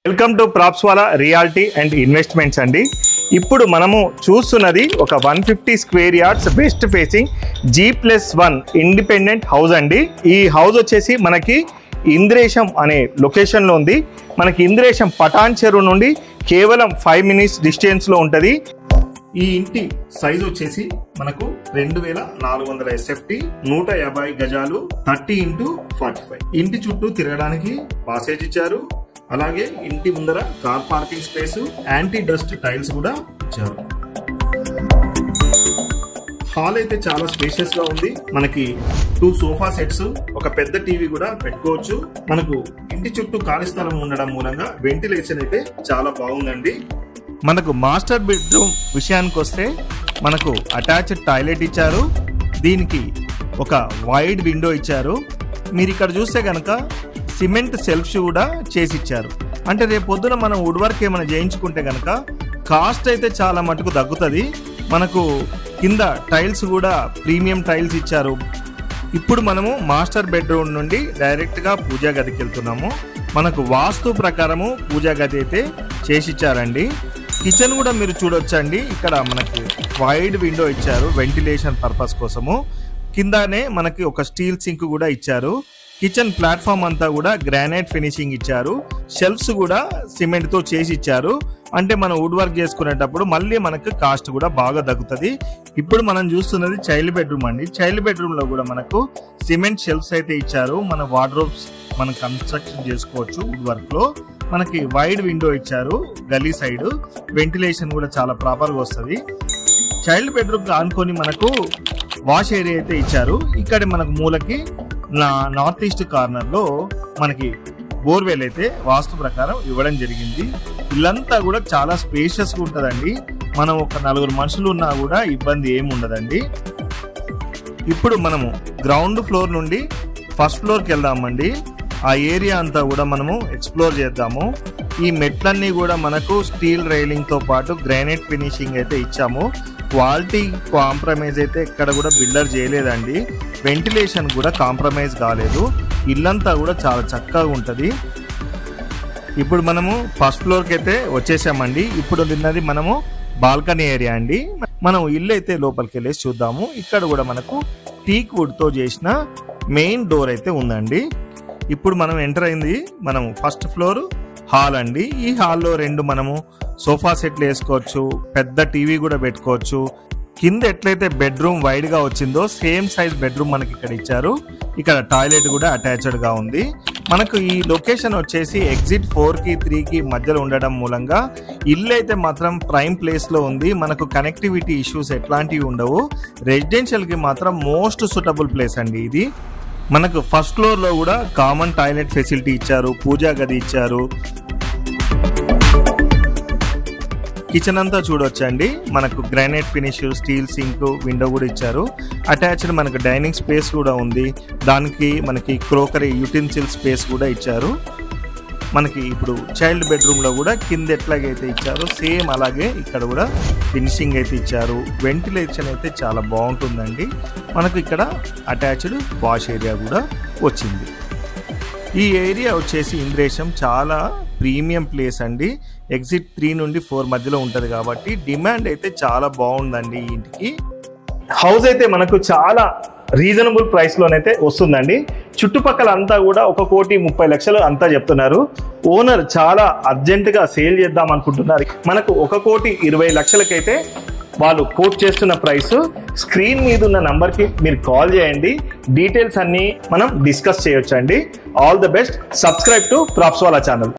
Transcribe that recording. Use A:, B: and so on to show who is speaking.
A: Welcome to Propswala reality and investments అండి. ఇప్పుడు మనము చూస్తున్నది ఒక 150 square yards west facing G+1 independent house అండి. ఈ హౌస్ వచ్చేసి మనకి ఇంద్రేశం అనే లొకేషన్లో ఉంది. మనకి ఇంద్రేశం పటాన్ చెరువు నుండి కేవలం 5 మినిట్స్ డిస్టెన్స్లో ఉంటుంది. ఈ ఇంటి సైజ్ వచ్చేసి మనకు 2400 SFT, 150 గజాలు, 30x45. ఇంటి చుట్టూ తిరగడానికి పాసేజ్ ఇచ్చారు. అలాగే ఇంటి ముందర car parking space, anti dust tiles కూడా ఇచ్చారు. హాల్ అయితే చాలా స్పేషియస్ గా ఉంది. మనకి 2 సోఫా సెట్స్, ఒక పెద్ద టీవీ కూడా పెట్టుకోవచ్చు. మనకు ఇంటి చుట్టూ ఖాళీ స్థలం ఉండడం మూలంగా వెంటిలేషన్ అయితే చాలా బాగుందండి. మనకు మాస్టర్ బెడ్రూమ్ విషయానికి వస్తే మనకు అటాచ్డ్ టాయిలెట్ ఇచ్చారు. దీనికి ఒక వైడ్ విండో ఇచ్చారు. మీరు ఇక్కడ చూస్తే కనుక సిమెంట్ సెల్ఫ్స్ కూడా చేసి ఇచ్చారు. అంటే రేపు పొద్దున మనం వుడ్ వర్క్ ఏమైనా చేయించుకుంటే కనుక కాస్ట్ అయితే చాలా మటుకు తగ్గుతుంది. మనకు కింద టైల్స్ కూడా ప్రీమియం టైల్స్ ఇచ్చారు. ఇప్పుడు మనము మాస్టర్ బెడ్రూమ్ నుండి డైరెక్ట్గా పూజా గదికి వెళ్తున్నాము. మనకు వాస్తు ప్రకారము పూజా గది అయితే చేసి ఇచ్చారండి. కిచెన్ కూడా మీరు చూడొచ్చండి. ఇక్కడ మనకి వైడ్ విండో ఇచ్చారు వెంటిలేషన్ పర్పస్ కోసము. కిందనే మనకి ఒక స్టీల్ సింక్ కూడా ఇచ్చారు. కిచెన్ ప్లాట్ఫామ్ అంతా కూడా గ్రానైట్ ఫినిషింగ్ ఇచ్చారు. షెల్ఫ్స్ కూడా సిమెంట్ తో చేసి ఇచ్చారు. అంటే మనం వుడ్ వర్క్ చేసుకునేటప్పుడు మళ్ళీ మనకు కాస్ట్ కూడా బాగా తగ్గుతుంది. ఇప్పుడు మనం చూస్తున్నది చైల్డ్ బెడ్రూమ్ అండి. చైల్డ్ బెడ్రూమ్ లో కూడా మనకు సిమెంట్ షెల్ఫ్స్ అయితే ఇచ్చారు. మన వార్డ్రోబ్స్ మనం కన్స్ట్రక్షన్ చేసుకోవచ్చు వుడ్ వర్క్ లో. మనకి వైడ్ విండో ఇచ్చారు. గల్లీ సైడ్ వెంటిలేషన్ కూడా చాలా ప్రాపర్ గా వస్తుంది. చైల్డ్ బెడ్రూమ్ ఆనుకొని మనకు వాష్ ఏరియా అయితే ఇచ్చారు. ఇక్కడ మనకు మూలకి నార్త్ ఈస్ట్ కార్నర్ లో మనకి బోర్వెల్ అయితే వాస్తు ప్రకారం ఇవ్వడం జరిగింది. ఇల్లంతా కూడా చాలా స్పేషియస్ గా ఉంటదండి. మనం ఒక 4 మనుషులు ఉన్నా కూడా ఇబ్బంది ఏమి ఉండదండి. ఇప్పుడు మనము గ్రౌండ్ ఫ్లోర్ నుండి ఫస్ట్ ఫ్లోర్ కి వెళ్దామండి. ఆ ఏరియా అంతా కూడా మనము ఎక్స్ప్లోర్ చేద్దాము. ఈ మెట్లన్నీ కూడా మనకు స్టీల్ రైలింగ్ తో పాటు గ్రానైట్ ఫినిషింగ్ అయితే ఇచ్చాము. క్వాలిటీ కాంప్రమైజ్ అయితే ఎక్కడ కూడా బిల్డర్ చేయలేదండి. వెంటిలేషన్ కూడా కాంప్రమైజ్ కాలేదు. ఇల్లంతా కూడా చాలా చక్కగా ఉంటది. ఇప్పుడు మనము ఫస్ట్ ఫ్లోర్ కి అయితే వచ్చేసామండి. ఇప్పుడు ఉన్నది మనము బాల్కనీ ఏరియా అండి. మనం ఇల్లు అయితే లోపలికి వెళ్ళేసి చూద్దాము. ఇక్కడ కూడా మనకు టీక్ వుడ్ తో చేసిన మెయిన్ డోర్ అయితే ఉందండి. ఇప్పుడు మనం ఎంటర్ అయింది మనము ఫస్ట్ ఫ్లోర్ హాల్ అండి. ఈ హాల్లో 2 మనము సోఫా సెట్లు వేసుకోవచ్చు. పెద్ద టీవీ కూడా పెట్టుకోవచ్చు. కింద ఎట్లయితే బెడ్రూమ్ వైడ్ గా వచ్చిందో సేమ్ సైజ్ బెడ్రూమ్ మనకి ఇక్కడ ఇచ్చారు. ఇక్కడ టాయిలెట్ కూడా అటాచ్డ్ గా ఉంది. మనకు ఈ లొకేషన్ వచ్చేసి ఎగ్జిట్ 4 కి 3 కి మధ్యలో ఉండడం మూలంగా ఇల్లు అయితే మాత్రం ప్రైమ్ ప్లేస్ లో ఉంది. మనకు కనెక్టివిటీ ఇష్యూస్ ఎట్లాంటివి ఉండవు. రెసిడెన్షియల్ కి మాత్రం మోస్ట్ సూటబుల్ ప్లేస్ అండి ఇది. మనకు ఫస్ట్ ఫ్లోర్ లో కూడా కామన్ టాయిలెట్ ఫెసిలిటీ ఇచ్చారు. పూజా గది ఇచ్చారు. కిచెన్ అంతా చూడొచ్చండి. మనకు granite finish, steel sync, window కూడా ఇచ్చారు. అటాచ్డ్ మనకు డైనింగ్ స్పేస్ కూడా ఉంది. దానికి మనకి క్రోకరీ యూటెన్సిల్ స్పేస్ కూడా ఇచ్చారు. మనకి ఇప్పుడు చైల్డ్ బెడ్రూమ్ లో కూడా కింద ఎట్లాగైతే ఇచ్చారో సేమ్ అలాగే ఇక్కడ కూడా ఫినిషింగ్ అయితే ఇచ్చారు. వెంటిలేషన్ అయితే చాలా బాగుంటుందండి. మనకు ఇక్కడ అటాచ్డ్ వాష్ ఏరియా కూడా వచ్చింది. ఈ ఏరియా వచ్చేసి ఇంద్రేశం చాలా ప్రీమియం ప్లేస్ అండి. ఎగ్జిట్ 3 నుండి 4 మధ్యలో ఉంటది కాబట్టి డిమాండ్ అయితే చాలా బాగుందండి ఈ ఇంటికి. హౌస్ అయితే మనకు చాలా రీజనబుల్ ప్రైస్ లోనైతే వస్తుందండి. చుట్టుపక్కల అంతా కూడా 1,30,00,000 అంతా చెప్తున్నారు. ఓనర్ చాలా అర్జెంట్ గా సేల్ చేద్దాం అనుకుంటున్నారు. మనకు 1,20,00,000కైతే వాళ్ళు కోట్ చేస్తున్న ప్రైస్. స్క్రీన్ మీద ఉన్న నంబర్ కి మీరు కాల్ చేయండి. డీటెయిల్స్ అన్ని మనం డిస్కస్ చేయొచ్చండి. All the best. Subscribe to Propswala channel.